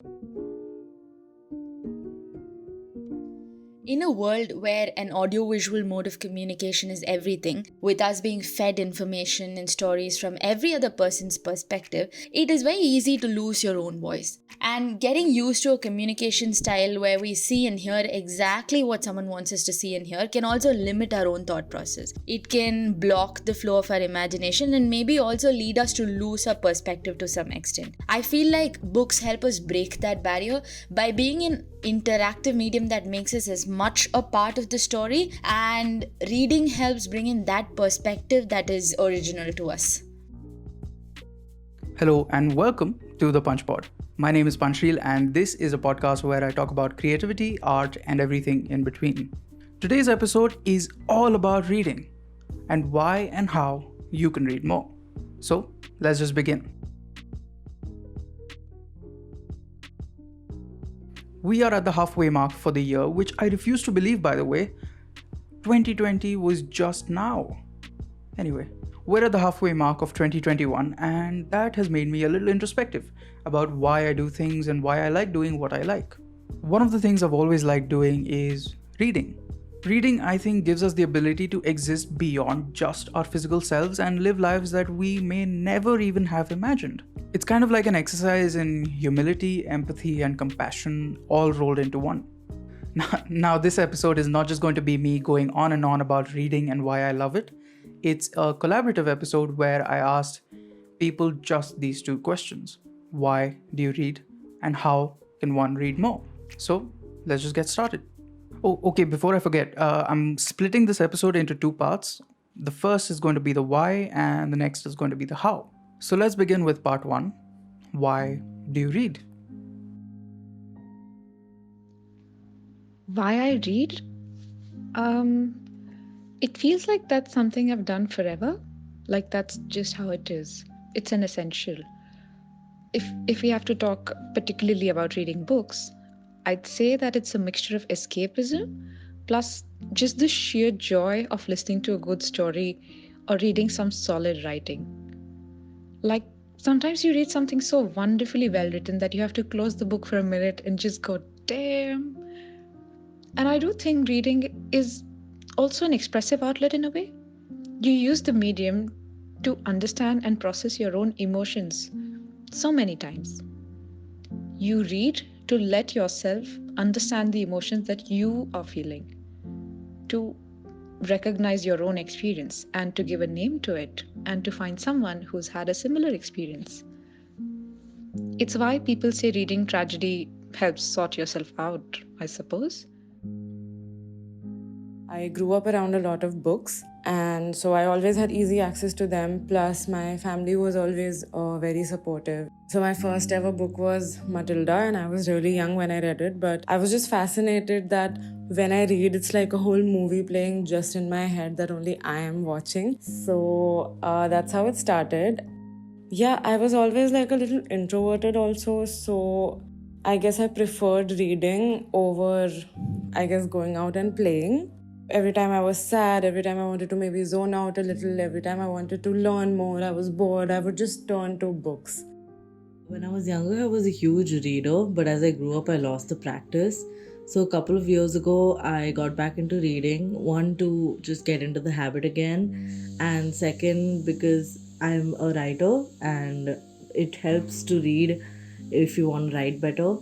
In a world where an audiovisual mode of communication is everything, with us being fed information and stories from every other person's perspective, it is very easy to lose your own voice. And getting used to a communication style where we see and hear exactly what someone wants us to see and hear can also limit our own thought process. It can block the flow of our imagination and maybe also lead us to lose our perspective to some extent. I feel like books help us break that barrier by being an interactive medium that makes us as much a part of the story, and reading helps bring in that perspective that is original to us. Hello and welcome to the Panch Pod. My name is Panchsheel and this is a podcast where I talk about creativity, art and everything in between. Today's episode is all about reading and why and how you can read more. So let's just begin. We are at the halfway mark for the year, which I refuse to believe, by the way. 2020 was just now. Anyway, we're at the halfway mark of 2021 and that has made me a little introspective about why I do things and why I like doing what I like. One of the things I've always liked doing is reading. Reading, I think, gives us the ability to exist beyond just our physical selves and live lives that we may never even have imagined. It's kind of like an exercise in humility, empathy, and compassion all rolled into one. Now, this episode is not just going to be me going on and on about reading and why I love it. It's a collaborative episode where I asked people just these two questions. Why do you read? And how can one read more? So, let's just get started. Oh, okay, before I forget, I'm splitting this episode into two parts. The first is going to be the why and the next is going to be the how. So let's begin with part one. Why do you read? Why I read? It feels like that's something I've done forever. Like that's just how it is. It's an essential. If we have to talk particularly about reading books, I'd say that it's a mixture of escapism plus just the sheer joy of listening to a good story or reading some solid writing. Like sometimes you read something so wonderfully well written that you have to close the book for a minute and just go, damn. And I do think reading is also an expressive outlet in a way. You use the medium to understand and process your own emotions so many times. You read to let yourself understand the emotions that you are feeling, to recognize your own experience and to give a name to it and to find someone who's had a similar experience. It's why people say reading tragedy helps sort yourself out, I suppose. I grew up around a lot of books, and so I always had easy access to them. Plus, my family was always very supportive. So my first ever book was Matilda, and I was really young when I read it. But I was just fascinated that when I read, it's like a whole movie playing just in my head that only I am watching. So that's how it started. Yeah, I was always like a little introverted also. So I guess I preferred reading over, going out and playing. Every time I was sad, every time I wanted to maybe zone out a little, every time I wanted to learn more, I was bored, I would just turn to books. When I was younger, I was a huge reader, but as I grew up, I lost the practice. So a couple of years ago, I got back into reading. One, to just get into the habit again. And second, because I'm a writer and it helps to read if you want to write better.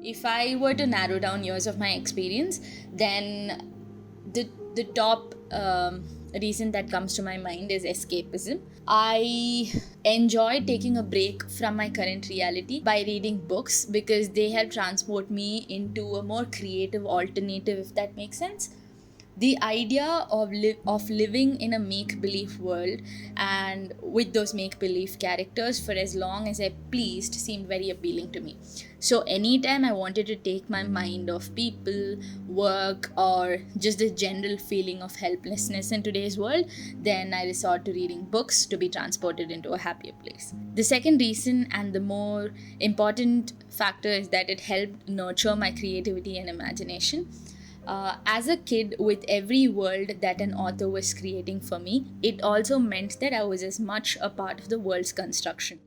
If I were to narrow down years of my experience, then the top reason that comes to my mind is escapism. I enjoy taking a break from my current reality by reading books because they help transport me into a more creative alternative, if that makes sense. The idea of living in a make-believe world and with those make-believe characters for as long as I pleased seemed very appealing to me. So anytime I wanted to take my mind off people, work, or just the general feeling of helplessness in today's world, then I resort to reading books to be transported into a happier place. The second reason, and the more important factor, is that it helped nurture my creativity and imagination. As a kid, with every world that an author was creating for me, it also meant that I was as much a part of the world's construction.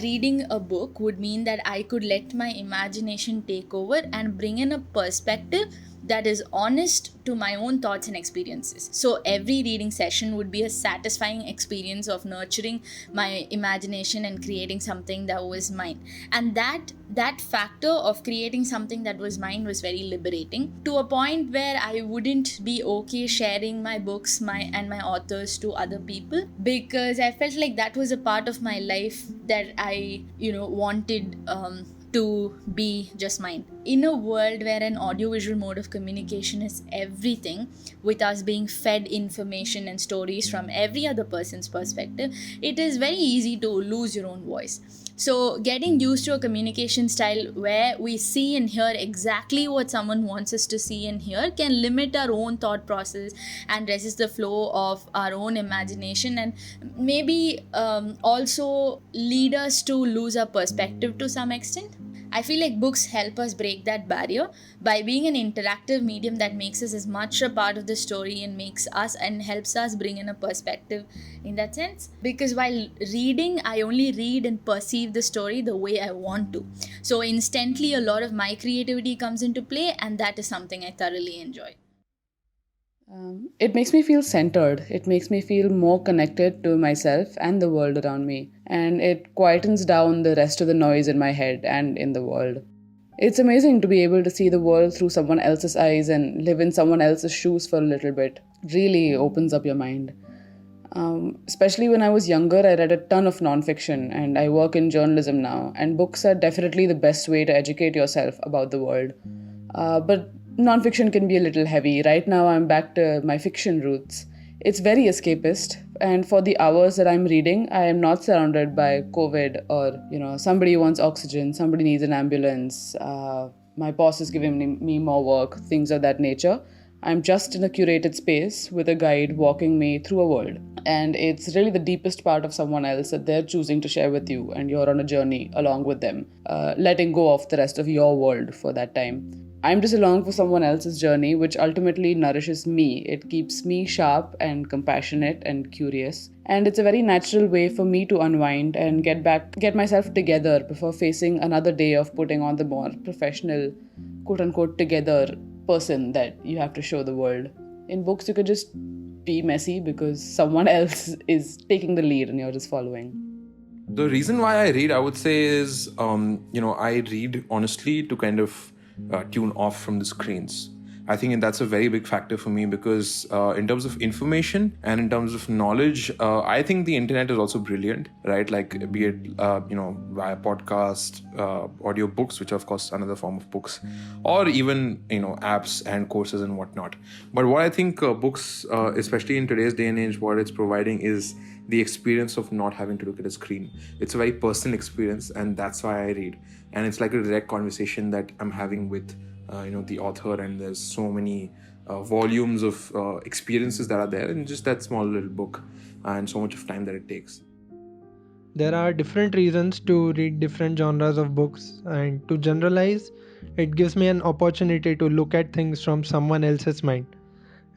Reading a book would mean that I could let my imagination take over and bring in a perspective that is honest to my own thoughts and experiences. So every reading session would be a satisfying experience of nurturing my imagination and creating something that was mine. And that factor of creating something that was mine was very liberating, to a point where I wouldn't be okay sharing my books and my authors to other people, because I felt like that was a part of my life that I wanted to be just mine. In a world where an audiovisual mode of communication is everything, with us being fed information and stories from every other person's perspective, it is very easy to lose your own voice. So getting used to a communication style where we see and hear exactly what someone wants us to see and hear can limit our own thought process and resist the flow of our own imagination, and maybe also lead us to lose our perspective to some extent. I feel like books help us break that barrier by being an interactive medium that makes us as much a part of the story and makes us and helps us bring in a perspective in that sense. Because while reading, I only read and perceive the story the way I want to. So instantly a lot of my creativity comes into play, and that is something I thoroughly enjoy. It makes me feel centered. It makes me feel more connected to myself and the world around me. And it quietens down the rest of the noise in my head and in the world. It's amazing to be able to see the world through someone else's eyes and live in someone else's shoes for a little bit. Really opens up your mind. Especially when I was younger, I read a ton of nonfiction, and I work in journalism now. And books are definitely the best way to educate yourself about the world. But nonfiction can be a little heavy. Right now, I'm back to my fiction roots. It's very escapist, and for the hours that I'm reading, I am not surrounded by COVID or, somebody wants oxygen, somebody needs an ambulance, my boss is giving me more work, things of that nature. I'm just in a curated space with a guide walking me through a world. And it's really the deepest part of someone else that they're choosing to share with you, and you're on a journey along with them, letting go of the rest of your world for that time. I'm just along for someone else's journey, which ultimately nourishes me. It keeps me sharp and compassionate and curious. And it's a very natural way for me to unwind and get myself together before facing another day of putting on the more professional, quote-unquote, together person that you have to show the world. In books, you could just be messy because someone else is taking the lead and you're just following. The reason why I read, I would say, is, I read honestly to kind of tune off from the screens. I think that's a very big factor for me because in terms of information and in terms of knowledge, I think the internet is also brilliant, right? Like be it, via podcast, audio books, which are of course another form of books, or even, apps and courses and whatnot. But what I think books, especially in today's day and age, what it's providing is the experience of not having to look at a screen. It's a very personal experience, and that's why I read. And it's like a direct conversation that I'm having with the author, and there's so many volumes of experiences that are there in just that small little book, and so much of time that it takes. There are different reasons to read different genres of books, and to generalize, it gives me an opportunity to look at things from someone else's mind.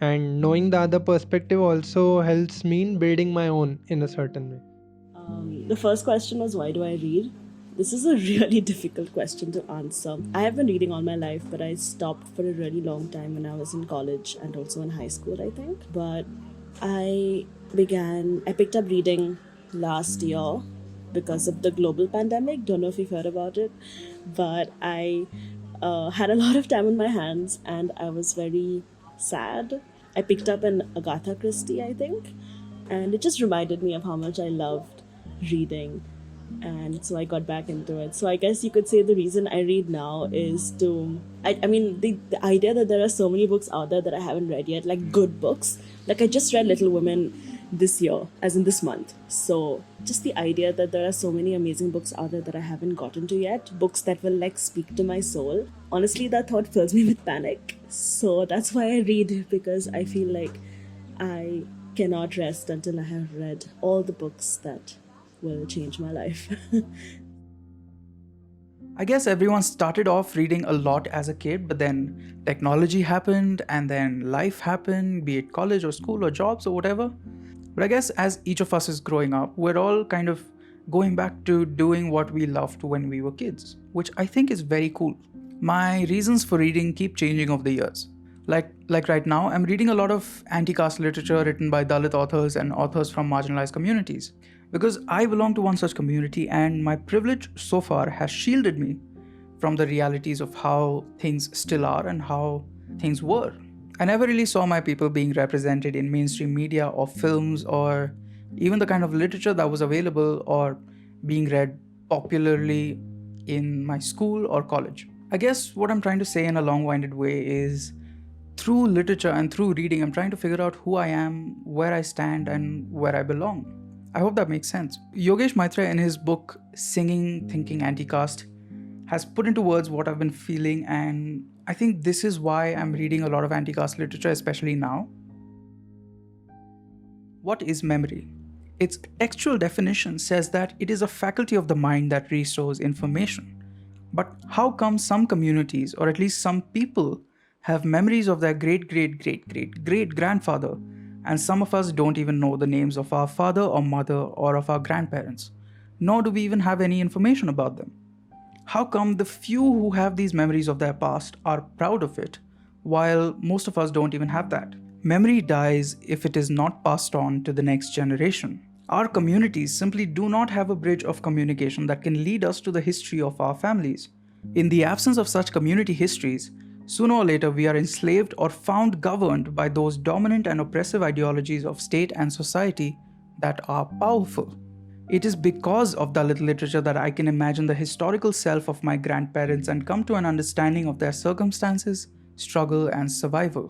And knowing the other perspective also helps me in building my own in a certain way. The first question was, why do I read? This is a really difficult question to answer. I have been reading all my life, but I stopped for a really long time when I was in college and also in high school, I think. But I picked up reading last year because of the global pandemic. Don't know if you've heard about it, but I had a lot of time on my hands and I was very sad. I picked up an Agatha Christie, I think, and it just reminded me of how much I loved reading. And so I got back into it. So I guess you could say the reason I read now is the idea that there are so many books out there that I haven't read yet, like good books. Like I just read Little Women this year, as in this month. So just the idea that there are so many amazing books out there that I haven't gotten to yet, books that will like speak to my soul. Honestly, that thought fills me with panic. So that's why I read, because I feel like I cannot rest until I have read all the books that will change my life. I guess everyone started off reading a lot as a kid, but then technology happened and then life happened, be it college or school or jobs or whatever. But I guess as each of us is growing up, we're all kind of going back to doing what we loved when we were kids, which I think is very cool. My reasons for reading keep changing over the years. Like right now, I'm reading a lot of anti-caste literature written by Dalit authors and authors from marginalized communities. Because I belong to one such community, and my privilege so far has shielded me from the realities of how things still are and how things were. I never really saw my people being represented in mainstream media or films or even the kind of literature that was available or being read popularly in my school or college. I guess what I'm trying to say in a long-winded way is through literature and through reading, I'm trying to figure out who I am, where I stand, and where I belong. I hope that makes sense. Yogesh Maitre, in his book Singing, Thinking, Anti-Caste, has put into words what I've been feeling, and I think this is why I'm reading a lot of anti-caste literature, especially now. What is memory? Its textual definition says that it is a faculty of the mind that restores information. But how come some communities, or at least some people, have memories of their great-great-great-great-great-grandfather, and some of us don't even know the names of our father or mother or of our grandparents, nor do we even have any information about them? How come the few who have these memories of their past are proud of it, while most of us don't even have that? Memory dies if it is not passed on to the next generation. Our communities simply do not have a bridge of communication that can lead us to the history of our families. In the absence of such community histories, sooner or later we are enslaved or found governed by those dominant and oppressive ideologies of state and society that are powerful. It is because of Dalit literature that I can imagine the historical self of my grandparents and come to an understanding of their circumstances, struggle, and survival.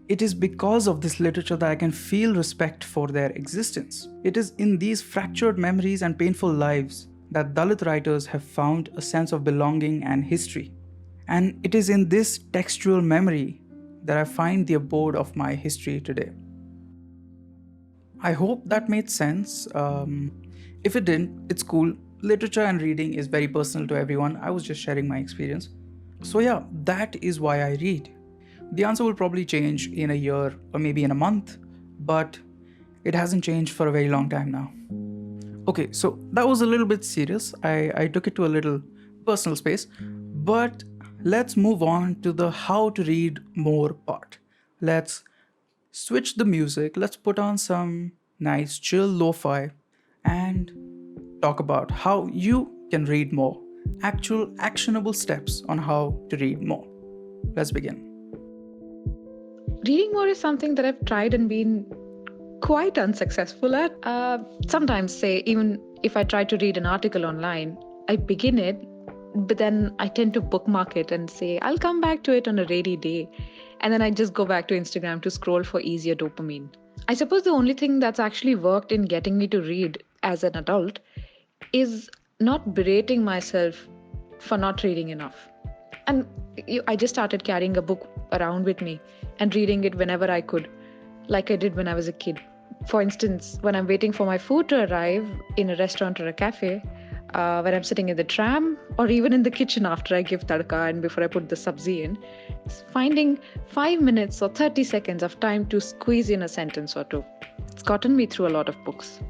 It is because of this literature that I can feel respect for their existence. It is in these fractured memories and painful lives that Dalit writers have found a sense of belonging and history. And it is in this textual memory that I find the abode of my history today. I hope that made sense. If it didn't, it's cool. Literature and reading is very personal to everyone. I was just sharing my experience. So yeah, that is why I read. The answer will probably change in a year or maybe in a month, but it hasn't changed for a very long time now. Okay, so that was a little bit serious. I took it to a little personal space, but let's move on to the how to read more part. Let's switch the music, let's put on some nice chill lo-fi and talk about how you can read more. Actual actionable steps on how to read more. Let's begin. Reading more is something that I've tried and been quite unsuccessful at. Sometimes, say, even if I try to read an article online, I begin it, but then I tend to bookmark it and say, I'll come back to it on a rainy day. And then I just go back to Instagram to scroll for easier dopamine. I suppose the only thing that's actually worked in getting me to read as an adult is not berating myself for not reading enough. And I just started carrying a book around with me and reading it whenever I could, like I did when I was a kid. For instance, when I'm waiting for my food to arrive in a restaurant or a cafe, when I'm sitting in the tram or even in the kitchen after I give tadka and before I put the sabzi in, finding 5 minutes or 30 seconds of time to squeeze in a sentence or two. It's gotten me through a lot of books.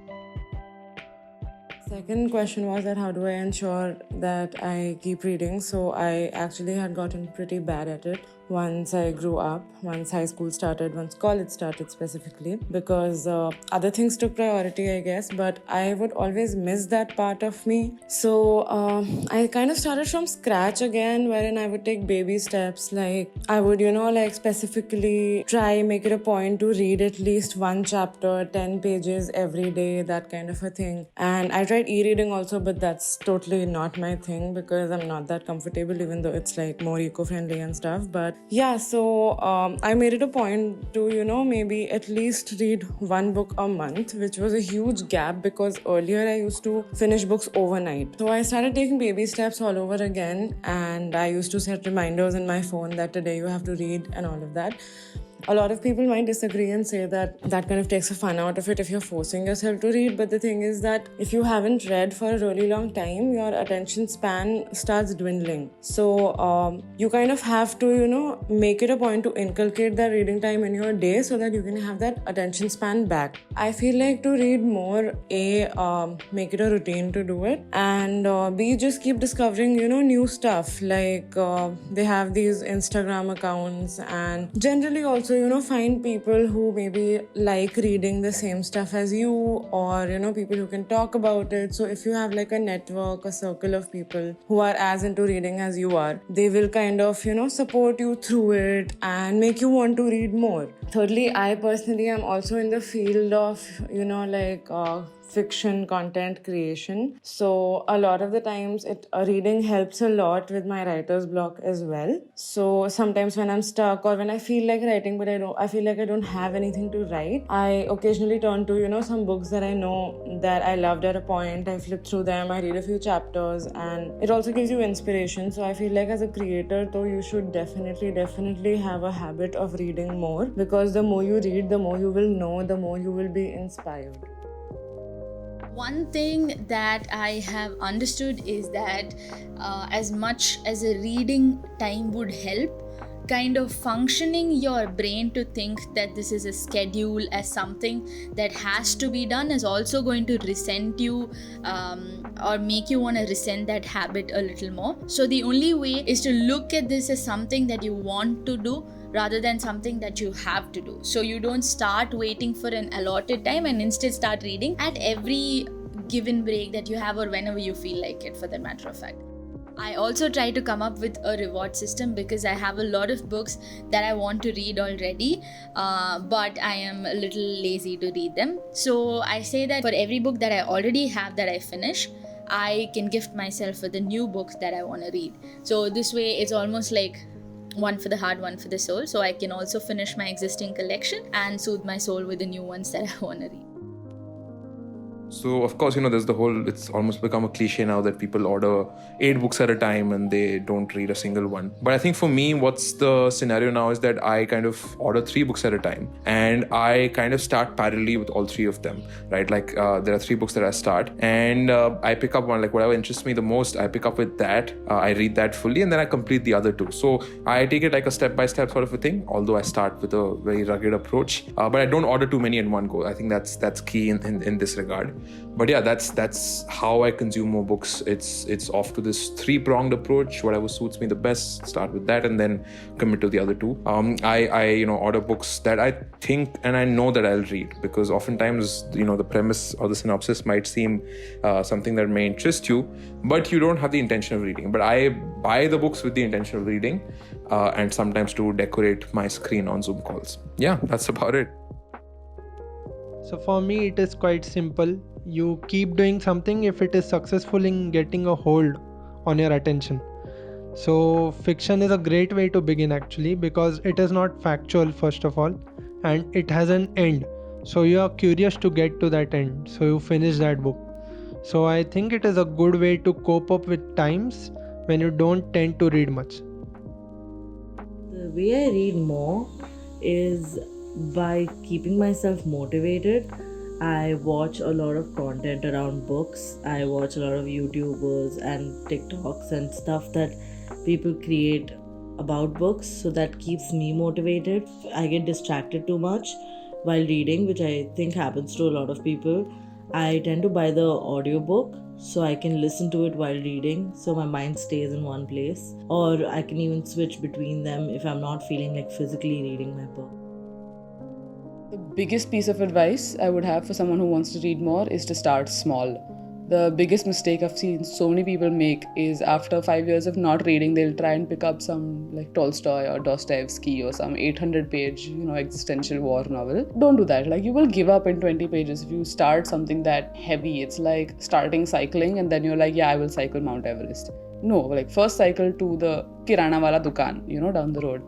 Second question was that how do I ensure that I keep reading? So I actually had gotten pretty bad at it once I grew up, once high school started, once college started specifically, because other things took priority, I guess, but I would always miss that part of me. So I kind of started from scratch again, wherein I would take baby steps. Like I would, specifically try, make it a point to read at least one chapter, 10 pages every day, that kind of a thing. And I tried e-reading also, but that's totally not my thing because I'm not that comfortable, even though it's like more eco-friendly and stuff. But yeah, so I made it a point to, maybe at least read one book a month, which was a huge gap because earlier I used to finish books overnight. So I started taking baby steps all over again, and I used to set reminders in my phone that today you have to read and all of that. A lot of people might disagree and say that that kind of takes the fun out of it if you're forcing yourself to read. But the thing is that if you haven't read for a really long time, your attention span starts dwindling. So you kind of have to, make it a point to inculcate that reading time in your day so that you can have that attention span back. I feel like to read more, make it a routine to do it, and B, just keep discovering, new stuff. Like they have these Instagram accounts, and generally also, find people who maybe like reading the same stuff as you, or, people who can talk about it. So if you have like a network, a circle of people who are as into reading as you are, they will kind of, support you through it and make you want to read more. Thirdly, I personally am also in the field of, fiction content creation. So a lot of the times reading helps a lot with my writer's block as well. So sometimes when I'm stuck or when I feel like writing but I feel like I don't have anything to write, I occasionally turn to some books that I know that I loved at a point. I flip through them, I read a few chapters, and it also gives you inspiration. So I feel like as a creator though, you should definitely have a habit of reading more, because the more you read, the more you will know, the more you will be inspired. One thing that I have understood is that as much as a reading time would help, kind of functioning your brain to think that this is a schedule as something that has to be done is also going to resent you or make you want to resent that habit a little more. So the only way is to look at this as something that you want to do rather than something that you have to do. So you don't start waiting for an allotted time and instead start reading at every given break that you have or whenever you feel like it, for that matter of fact. I also try to come up with a reward system because I have a lot of books that I want to read already, but I am a little lazy to read them. So I say that for every book that I already have that I finish, I can gift myself with a new book that I want to read. So this way it's almost like one for the heart, one for the soul. So I can also finish my existing collection and soothe my soul with the new ones that I want to read. So, of course, there's it's almost become a cliche now that people order 8 books at a time and they don't read a single one. But I think for me, what's the scenario now is that I kind of order 3 books at a time and I kind of start parallelly with all 3 of them, right? Like there are 3 books that I start and I pick up one, like whatever interests me the most, I pick up with that, I read that fully and then I complete the other 2. So I take it like a step-by-step sort of a thing, although I start with a very rugged approach, but I don't order too many in one go. I think that's key in this regard. But yeah, that's how I consume more books. It's off to this 3-pronged approach. Whatever suits me the best, start with that and then commit to the other 2. I order books that I think and I know that I'll read, because oftentimes the premise or the synopsis might seem something that may interest you, but you don't have the intention of reading. But I buy the books with the intention of reading, and sometimes to decorate my screen on Zoom calls. Yeah, that's about it. So for me, it is quite simple. You keep doing something if it is successful in getting a hold on your attention. So fiction is a great way to begin actually, because it is not factual first of all, and it has an end. So you are curious to get to that end. So you finish that book. So I think it is a good way to cope up with times when you don't tend to read much. The way I read more is by keeping myself motivated. I watch a lot of content around books. I watch a lot of YouTubers and TikToks and stuff that people create about books, so that keeps me motivated. I get distracted too much while reading, which I think happens to a lot of people. I tend to buy the audiobook so I can listen to it while reading, so my mind stays in one place, or I can even switch between them if I'm not feeling like physically reading my book. The biggest piece of advice I would have for someone who wants to read more is to start small. The biggest mistake I've seen so many people make is after 5 years of not reading, they'll try and pick up some like Tolstoy or Dostoevsky or some 800-page, existential war novel. Don't do that. Like, you will give up in 20 pages if you start something that heavy. It's like starting cycling and then you're like, yeah, I will cycle Mount Everest. No, like first cycle to the Kirana wala dukan, down the road.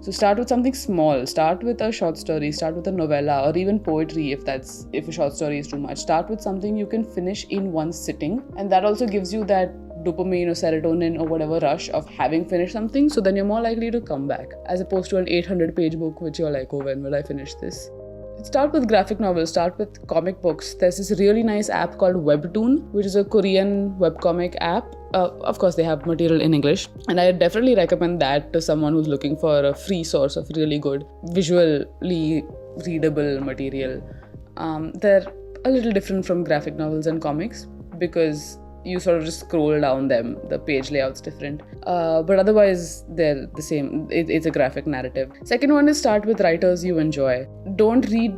So start with something small. Start with a short story, start with a novella, or even poetry if a short story is too much. Start with something you can finish in one sitting, and that also gives you that dopamine or serotonin or whatever rush of having finished something, so then you're more likely to come back, as opposed to an 800-page book which you're like, oh, when will I finish this? Start with graphic novels, start with comic books. There's this really nice app called Webtoon, which is a Korean webcomic app. Of course, they have material in English, and I definitely recommend that to someone who's looking for a free source of really good, visually readable material. They're a little different from graphic novels and comics because you sort of just scroll down them, the page layout's different, but otherwise they're the same. It's a graphic narrative. Second one is start with writers you enjoy. Don't read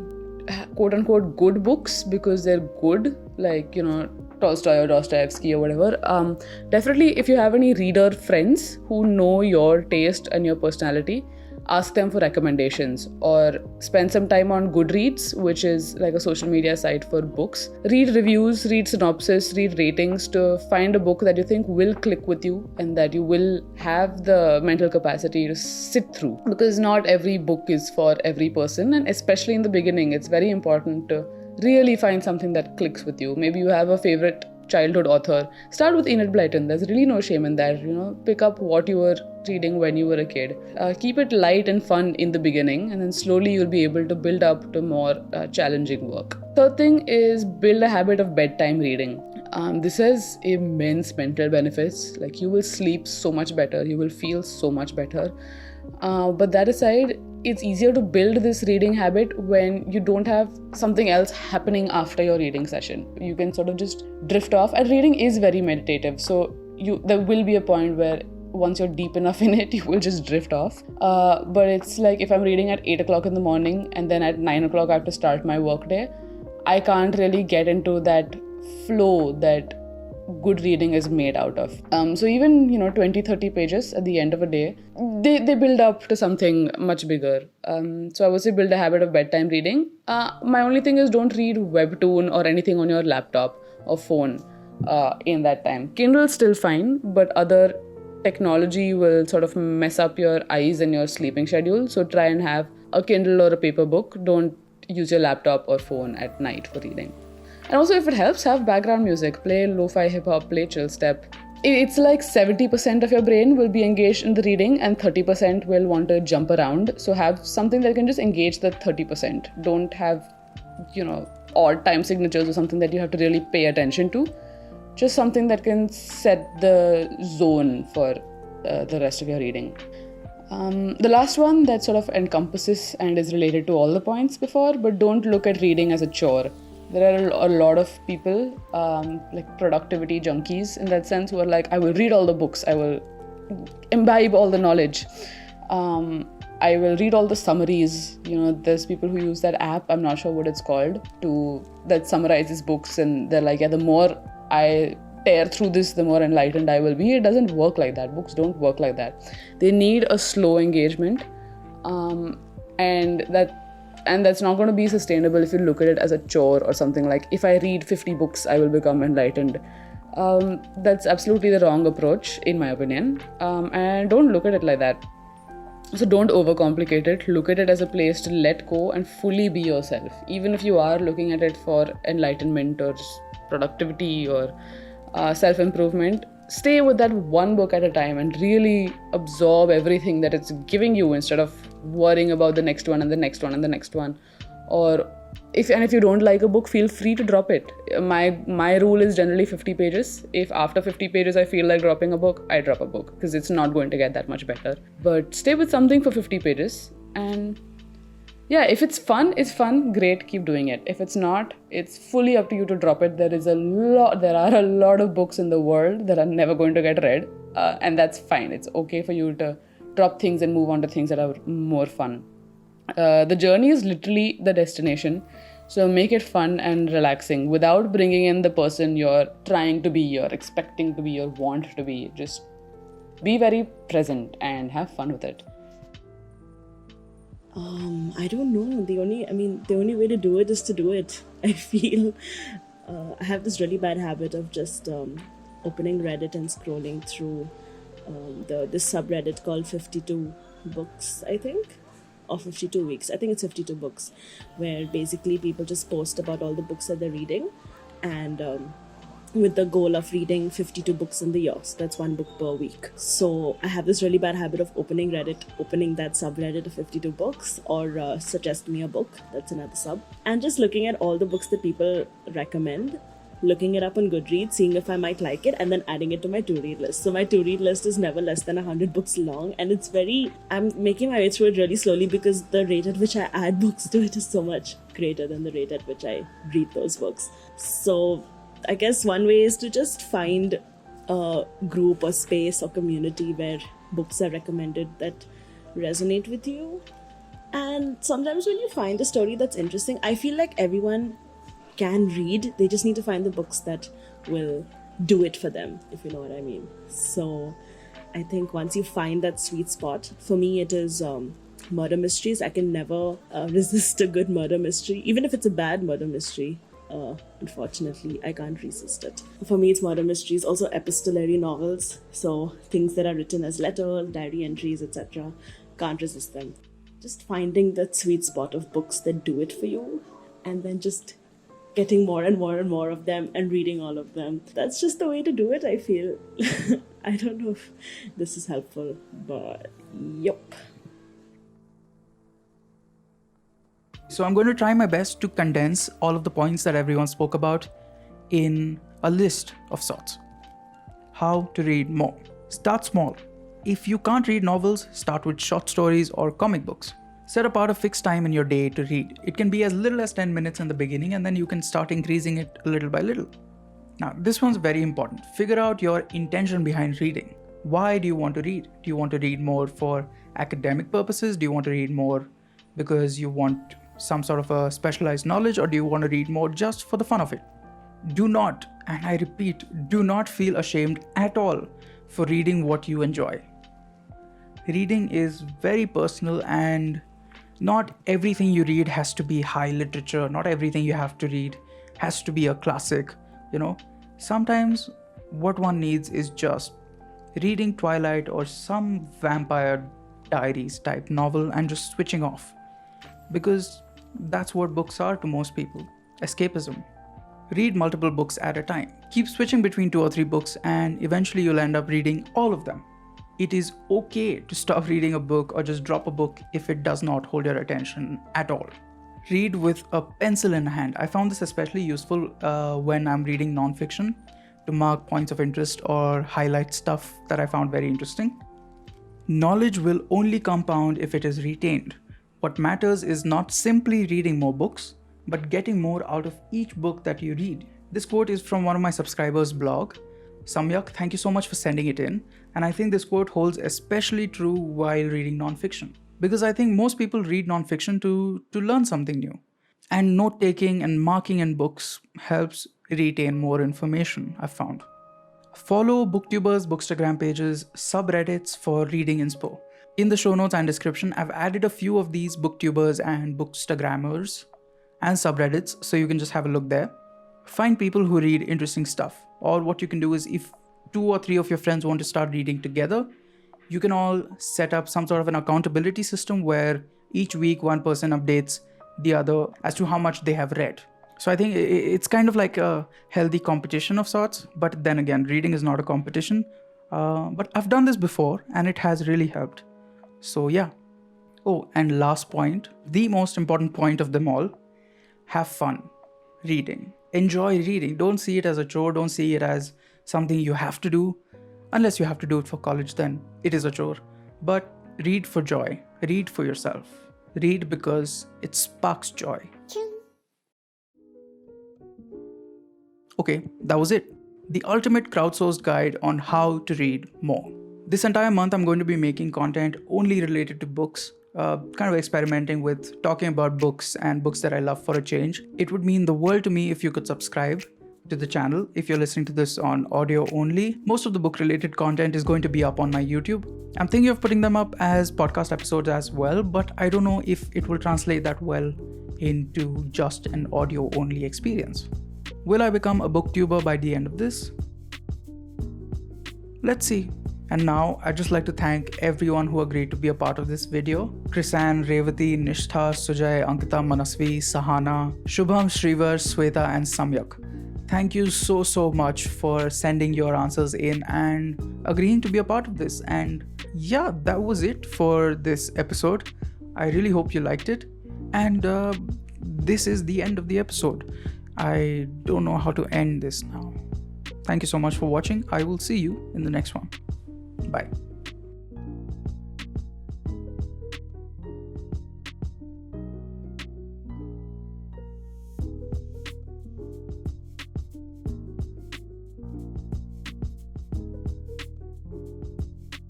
quote-unquote good books because they're good, like, you know, Tolstoy or Dostoevsky or whatever. Definitely, if you have any reader friends who know your taste and your personality, ask them for recommendations, or spend some time on Goodreads, which is like a social media site for books. Read reviews, read synopsis, read ratings to find a book that you think will click with you and that you will have the mental capacity to sit through. Because not every book is for every person, and especially in the beginning, it's very important to really find something that clicks with you. Maybe you have a favorite childhood author. Start with Enid Blyton. There's really no shame in that. You know, pick up what you were reading when you were a kid. Keep it light and fun in the beginning, and then slowly you'll be able to build up to more challenging work. Third thing is build a habit of bedtime reading. This has immense mental benefits. Like, you will sleep so much better, you will feel so much better. But that aside, it's easier to build this reading habit when you don't have something else happening after your reading session. You can sort of just drift off, and reading is very meditative, so there will be a point where once you're deep enough in it, you will just drift off. But it's like, if I'm reading at 8 o'clock in the morning and then at 9 o'clock I have to start my work day, I can't really get into that flow that good reading is made out of. So even, 20-30 pages at the end of a day, they build up to something much bigger. So I would say build a habit of bedtime reading. My only thing is, don't read Webtoon or anything on your laptop or phone in that time. Kindle's still fine, but other technology will sort of mess up your eyes and your sleeping schedule. So try and have a Kindle or a paper book. Don't use your laptop or phone at night for reading. And also, if it helps, have background music. Play lo-fi hip-hop, play chill step. It's like 70% of your brain will be engaged in the reading and 30% will want to jump around. So have something that can just engage the 30%. Don't have, odd time signatures or something that you have to really pay attention to. Just something that can set the zone for the rest of your reading. The last one that sort of encompasses and is related to all the points before, but don't look at reading as a chore. There are a lot of people, like productivity junkies in that sense, who are like, I will read all the books, I will imbibe all the knowledge, I will read all the summaries. There's people who use that app, I'm not sure what it's called, that summarizes books, and they're like, yeah, the more I tear through this, the more enlightened I will be. It doesn't work like that. Books don't work like that. They need a slow engagement, and that's not going to be sustainable if you look at it as a chore or something like, if I read 50 books, I will become enlightened. That's absolutely the wrong approach, in my opinion. And don't look at it like that. So don't overcomplicate it. Look at it as a place to let go and fully be yourself. Even if you are looking at it for enlightenment or productivity or self-improvement, stay with that one book at a time and really absorb everything that it's giving you, instead of worrying about the next one and the next one and the next one. Or if you don't like a book, feel free to drop it. My rule is generally 50 pages. If after 50 pages I feel like dropping a book, I drop a book, because it's not going to get that much better. But stay with something for 50 pages, and yeah, if it's fun, great, keep doing it. If it's not, it's fully up to you to drop it. There are a lot of books in the world that are never going to get read, and that's fine. It's okay for you to drop things and move on to things that are more fun. The journey is literally the destination, so make it fun and relaxing without bringing in the person you're trying to be, you're expecting to be, or want to be. Just be very present and have fun with it. I don't know. The only way to do it is to do it. I feel I have this really bad habit of just opening Reddit and scrolling through this subreddit called 52 books, I think, or 52 weeks. I think it's 52 books, where basically people just post about all the books that they're reading, and with the goal of reading 52 books in the year. So that's one book per week. So I have this really bad habit of opening that subreddit of 52 books, or suggest me a book, that's another sub, and just looking at all the books that people recommend, looking it up on Goodreads, seeing if I might like it, and then adding it to my to-read list. So my to-read list is never less than 100 books long, and I'm making my way through it really slowly because the rate at which I add books to it is so much greater than the rate at which I read those books. So I guess one way is to just find a group or space or community where books are recommended that resonate with you. And sometimes when you find a story that's interesting, I feel like everyone can read. They just need to find the books that will do it for them, if you know what I mean. So I think once you find that sweet spot, for me it is murder mysteries. I can never resist a good murder mystery, even if it's a bad murder mystery. Unfortunately, I can't resist it. For me, it's murder mysteries, also epistolary novels, so things that are written as letters, diary entries, etc. Can't resist them. Just finding that sweet spot of books that do it for you, and then just getting more and more and more of them and reading all of them. That's just the way to do it, I feel. I don't know if this is helpful, but yup. So I'm going to try my best to condense all of the points that everyone spoke about in a list of sorts. How to read more. Start small. If you can't read novels, start with short stories or comic books. Set apart a fixed time in your day to read. It can be as little as 10 minutes in the beginning, and then you can start increasing it little by little. Now, this one's very important. Figure out your intention behind reading. Why do you want to read? Do you want to read more for academic purposes? Do you want to read more because you want some sort of a specialized knowledge, or do you want to read more just for the fun of it? Do not, and I repeat, do not feel ashamed at all for reading what you enjoy. Reading is very personal, and not everything you read has to be high literature. Not everything you have to read has to be a classic, Sometimes what one needs is just reading Twilight or some Vampire Diaries type novel and just switching off. Because that's what books are to most people. Escapism. Read multiple books at a time. Keep switching between 2 or 3 books, and eventually you'll end up reading all of them. It is okay to stop reading a book or just drop a book if it does not hold your attention at all. Read with a pencil in hand. I found this especially useful when I'm reading non-fiction, to mark points of interest or highlight stuff that I found very interesting. Knowledge will only compound if it is retained. What matters is not simply reading more books, but getting more out of each book that you read. This quote is from one of my subscribers' blog. Samyak, thank you so much for sending it in. And I think this quote holds especially true while reading non-fiction. Because I think most people read non-fiction to learn something new. And note-taking and marking in books helps retain more information, I've found. Follow BookTubers, Bookstagram pages, subreddits for reading inspo. In the show notes and description, I've added a few of these BookTubers and Bookstagrammers and subreddits, so you can just have a look there. Find people who read interesting stuff. Or what you can do is, if 2 or 3 of your friends want to start reading together, you can all set up some sort of an accountability system where each week one person updates the other as to how much they have read. So I think it's kind of like a healthy competition of sorts, but then again, reading is not a competition. But I've done this before and it has really helped. So yeah. Oh, and last point, the most important point of them all, have fun reading. Enjoy reading. Don't see it as a chore. Don't see it as something you have to do. Unless you have to do it for college, then it is a chore. But read for joy. Read for yourself. Read because it sparks joy. Okay, that was it. The ultimate crowdsourced guide on how to read more. This entire month, I'm going to be making content only related to books, kind of experimenting with talking about books and books that I love for a change. It would mean the world to me if you could subscribe to the channel. If you're listening to this on audio only, most of the book related content is going to be up on my YouTube. I'm thinking of putting them up as podcast episodes as well, but I don't know if it will translate that well into just an audio only experience. Will I become a booktuber by the end of this? Let's see. And now, I'd just like to thank everyone who agreed to be a part of this video. Krysanne, Revati, Nishtha, Sujay, Ankita, Manasvi, Sahana, Shubham, Shreevar, Swetha, and Samyak. Thank you so much for sending your answers in and agreeing to be a part of this. And yeah, that was it for this episode. I really hope you liked it. And this is the end of the episode. I don't know how to end this now. Thank you so much for watching. I will see you in the next one. Bye.